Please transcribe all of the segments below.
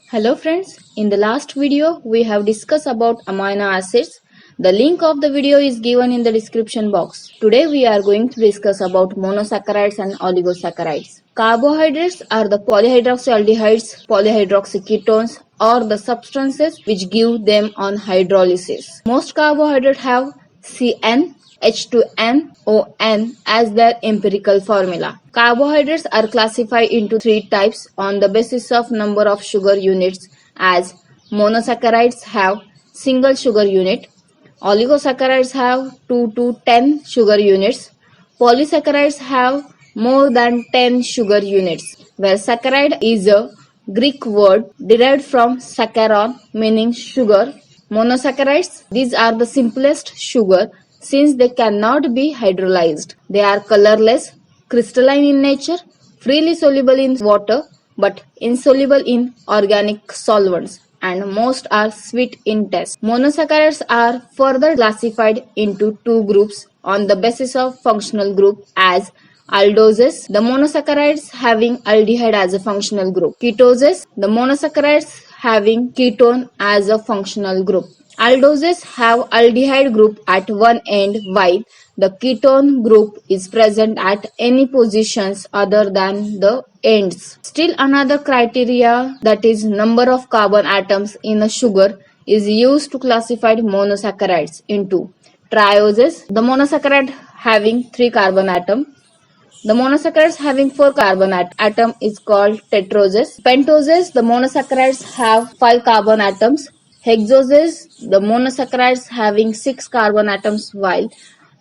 Hello friends, in the last video we have discussed about amino acids. The link of the video is given in the description box. Today we are going to discuss about monosaccharides and oligosaccharides. Carbohydrates are the polyhydroxyaldehydes, polyhydroxyketones or the substances which give them on hydrolysis. Most carbohydrates have CN H2NON as their empirical formula. Carbohydrates are classified into three types on the basis of number of sugar units as monosaccharides have single sugar unit, oligosaccharides have 2 to 10 sugar units, polysaccharides have more than 10 sugar units, where saccharide is a Greek word derived from saccharon meaning sugar. Monosaccharides, these are the simplest sugar since they cannot be hydrolyzed. They are colorless, crystalline in nature, freely soluble in water but insoluble in organic solvents, and most are sweet in taste. Monosaccharides are further classified into two groups on the basis of functional group as aldoses, the monosaccharides having aldehyde as a functional group. Ketoses, the monosaccharides having ketone as a functional group. Aldoses have aldehyde group at one end while the ketone group is present at any positions other than the ends. Still another criteria, that is number of carbon atoms in a sugar, is used to classify monosaccharides into trioses, the monosaccharide having 3 carbon atoms. The monosaccharides having 4 carbon atom is called tetroses. Pentoses, the monosaccharides have 5 carbon atoms. Hexoses, the monosaccharides having 6 carbon atoms, while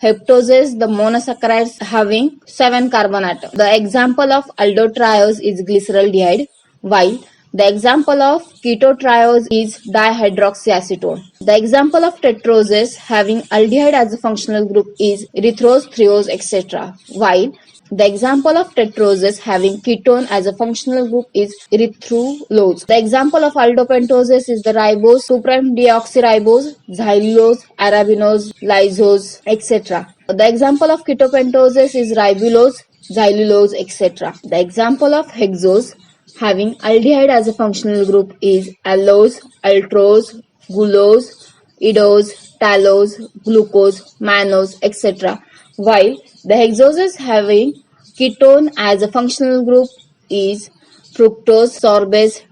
heptoses, the monosaccharides having 7 carbon atoms. The example of aldotriose is glyceraldehyde, while the example of ketotriose is dihydroxyacetone. The example of tetroses having aldehyde as a functional group is erythrose, threose, etc. While the example of tetroses having ketone as a functional group is erythrulose. The example of aldopentoses is the ribose, 2'-deoxyribose, xylulose, arabinose, lysose, etc. The example of ketopentoses is ribulose, xylulose, etc. The example of hexose having aldehyde as a functional group is allose, altrose, gulose, idose, talose, glucose, mannose, etc. While the hexoses having ketone as a functional group is fructose, sorbase,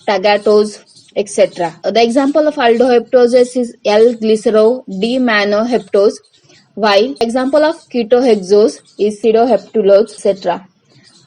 tagatose, etc. The example of aldoheptoses is L-glycero-D-manoheptose, while example of ketohexose is pseudoheptulose, etc.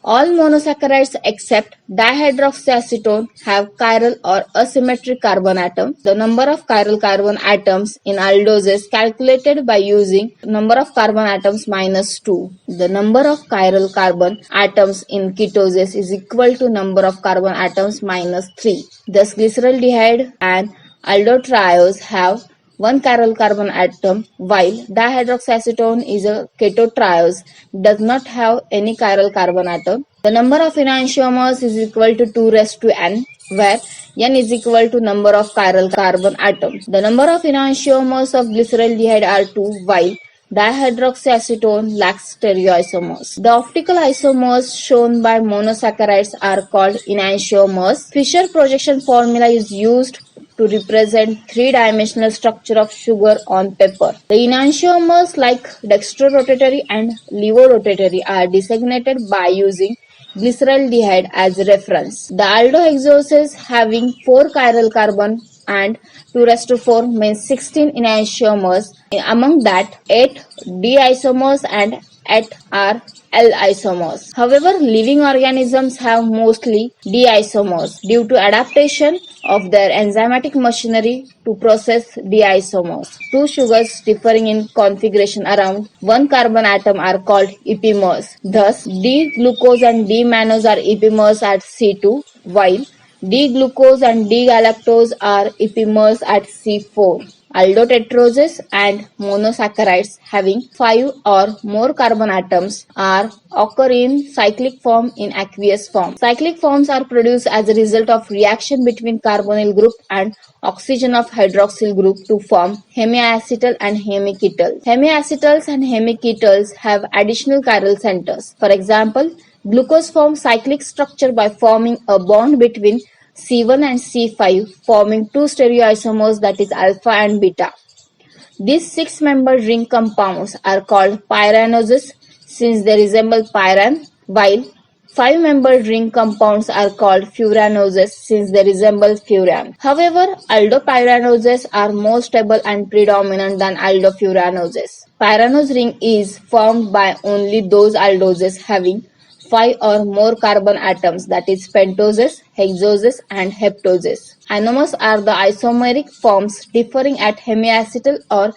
All monosaccharides except dihydroxyacetone have chiral or asymmetric carbon atoms. The number of chiral carbon atoms in aldoses calculated by using number of carbon atoms minus 2. The number of chiral carbon atoms in ketoses is equal to number of carbon atoms minus 3. Thus glyceraldehyde and aldotriose have one chiral carbon atom, while dihydroxyacetone is a ketotriose, does not have any chiral carbon atom. The number of enantiomers is equal to 2 raised to n, where n is equal to number of chiral carbon atoms. The number of enantiomers of glyceraldehyde are 2, while dihydroxyacetone lacks stereoisomers. The optical isomers shown by monosaccharides are called enantiomers. Fisher projection formula is used to represent three-dimensional structure of sugar on paper. The enantiomers like dextrorotatory and levorotatory are designated by using glyceraldehyde as reference. The aldohexoses having 4 chiral carbon and 2 raised to 4 means 16 enantiomers. Among that, 8 D isomers and 8 are L isomers. However, living organisms have mostly D isomers due to adaptation of their enzymatic machinery to process D isomers. Two sugars differing in configuration around one carbon atom are called epimers. Thus, D-glucose and D-mannose are epimers at C2, while D-glucose and D-galactose are epimers at C4. Aldotetroses and monosaccharides having 5 or more carbon atoms occur in cyclic form in aqueous form. Cyclic forms are produced as a result of reaction between carbonyl group and oxygen of hydroxyl group to form hemiacetal and hemiketal. Hemiacetals and hemiketals have additional chiral centers. For example, glucose forms cyclic structure by forming a bond between C1 and C5, forming two stereoisomers, that is alpha and beta. These six-membered ring compounds are called pyranoses since they resemble pyran, while five-membered ring compounds are called furanoses since they resemble furan. However, aldopyranoses are more stable and predominant than aldofuranoses. Pyranose ring is formed by only those aldoses having 5 or more carbon atoms, that is pentoses, hexoses and heptoses. Anomers are the isomeric forms differing at hemiacetal or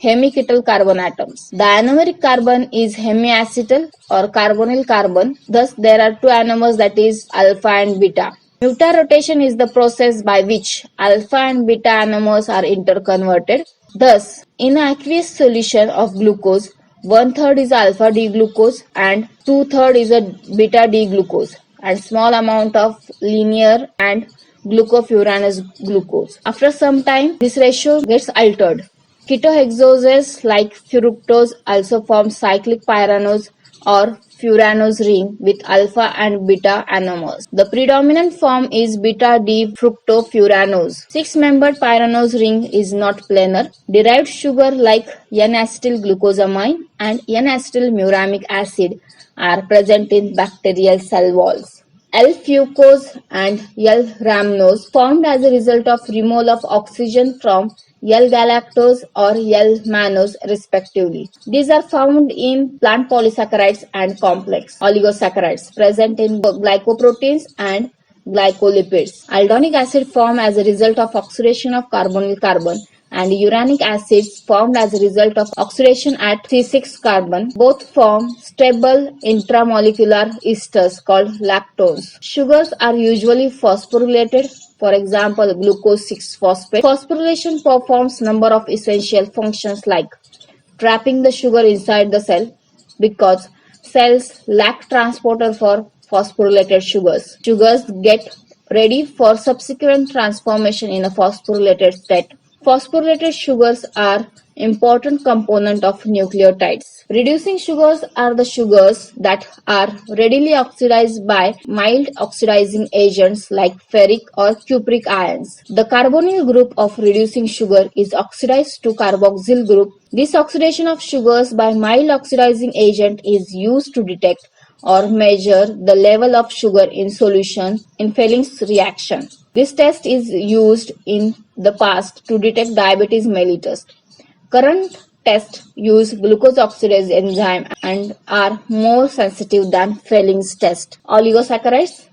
hemiketal carbon atoms. The anomeric carbon is hemiacetal or carbonyl carbon. Thus, there are two anomers, that is alpha and beta. Mutarotation is the process by which alpha and beta anomers are interconverted. Thus, in an aqueous solution of glucose, 1/3 is alpha D-glucose and 2/3 is a beta D-glucose and small amount of linear and glucofuranous glucose. After some time, this ratio gets altered. Ketohexoses like fructose also form cyclic pyranose or furanose ring with alpha and beta anomers. The predominant form is beta D-fructofuranose. Six-membered pyranose ring is not planar. Derived sugar like N-acetyl glucosamine and N-acetyl muramic acid are present in bacterial cell walls. L-fucose and L-rhamnose formed as a result of removal of oxygen from L-galactose or L-mannose respectively. These are found in plant polysaccharides and complex oligosaccharides present in glycoproteins and glycolipids. Aldonic acid formed as a result of oxidation of carbonyl carbon and uranic acids formed as a result of oxidation at C6 carbon. Both form stable intramolecular esters called lactones. Sugars are usually phosphorylated, for example glucose 6-phosphate. Phosphorylation performs number of essential functions like trapping the sugar inside the cell because cells lack transporter for phosphorylated sugars. Sugars get ready for subsequent transformation in a phosphorylated state. Phosphorylated sugars are important component of nucleotides. Reducing sugars are the sugars that are readily oxidized by mild oxidizing agents like ferric or cupric ions. The carbonyl group of reducing sugar is oxidized to carboxyl group. This oxidation of sugars by mild oxidizing agent is used to detect or measure the level of sugar in solution in Fehling reaction. This test is used in the past to detect diabetes mellitus. Current tests use glucose oxidase enzyme and are more sensitive than Fehling's test. Oligosaccharides,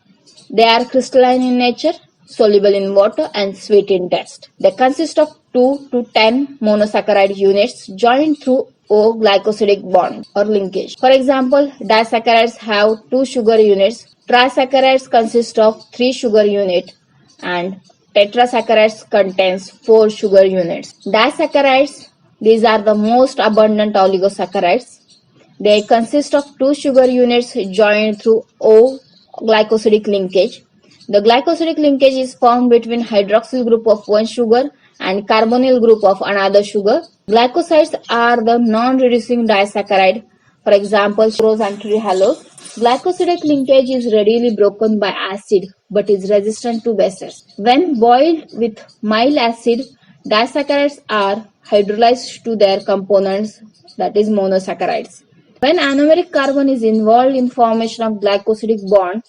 they are crystalline in nature, soluble in water and sweet in taste. They consist of 2 to 10 monosaccharide units joined through O-glycosidic bond or linkage. For example, disaccharides have 2 sugar units, trisaccharides consist of 3 sugar units and tetrasaccharides contains 4 sugar units. Disaccharides, these are the most abundant oligosaccharides. They consist of 2 sugar units joined through O-glycosidic linkage. The glycosidic linkage is formed between hydroxyl group of one sugar and carbonyl group of another sugar. Glycosides are the non-reducing disaccharide, for example sucrose and trehalose. Glycosidic linkage is readily broken by acid but is resistant to bases. When boiled with mild acid, disaccharides are hydrolyzed to their components, that is monosaccharides. When anomeric carbon is involved in formation of glycosidic bond,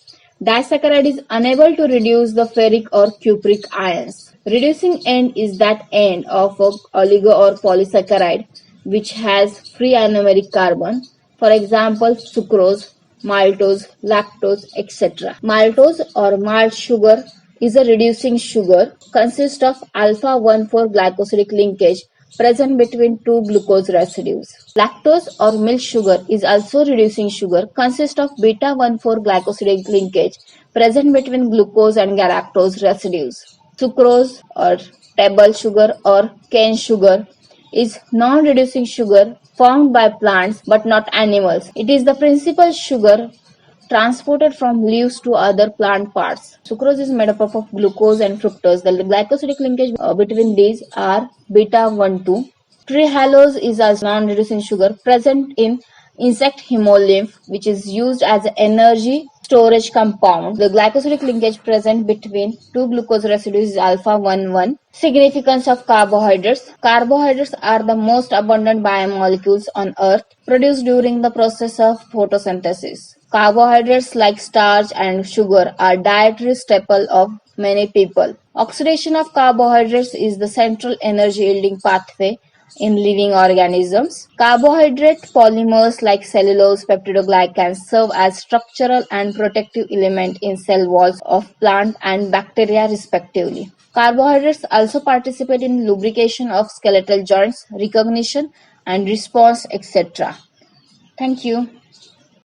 disaccharide is unable to reduce the ferric or cupric ions. Reducing end is that end of a oligo or polysaccharide which has free anomeric carbon, for example sucrose, maltose, lactose, etc. Maltose or malt sugar is a reducing sugar, consists of alpha-1,4 glycosidic linkage present between two glucose residues. Lactose or milk sugar is also reducing sugar, consists of beta-1,4 glycosidic linkage present between glucose and galactose residues. Sucrose or table sugar or cane sugar is non-reducing sugar formed by plants but not animals. It is the principal sugar transported from leaves to other plant parts. Sucrose is made up of glucose and fructose. The glycosidic linkage between these are beta-1,2. Trehalose is a non-reducing sugar present in insect hemolymph, which is used as an energy storage compound. The glycosidic linkage present between two glucose residues is alpha 1,1. Significance of carbohydrates. Carbohydrates are the most abundant biomolecules on Earth, produced during the process of photosynthesis. Carbohydrates like starch and sugar are dietary staple of many people. Oxidation of carbohydrates is the central energy yielding pathway in living organisms. Carbohydrate polymers like cellulose, peptidoglycans serve as structural and protective element in cell walls of plant and bacteria respectively. Carbohydrates also participate in lubrication of skeletal joints, recognition and response, etc. Thank you.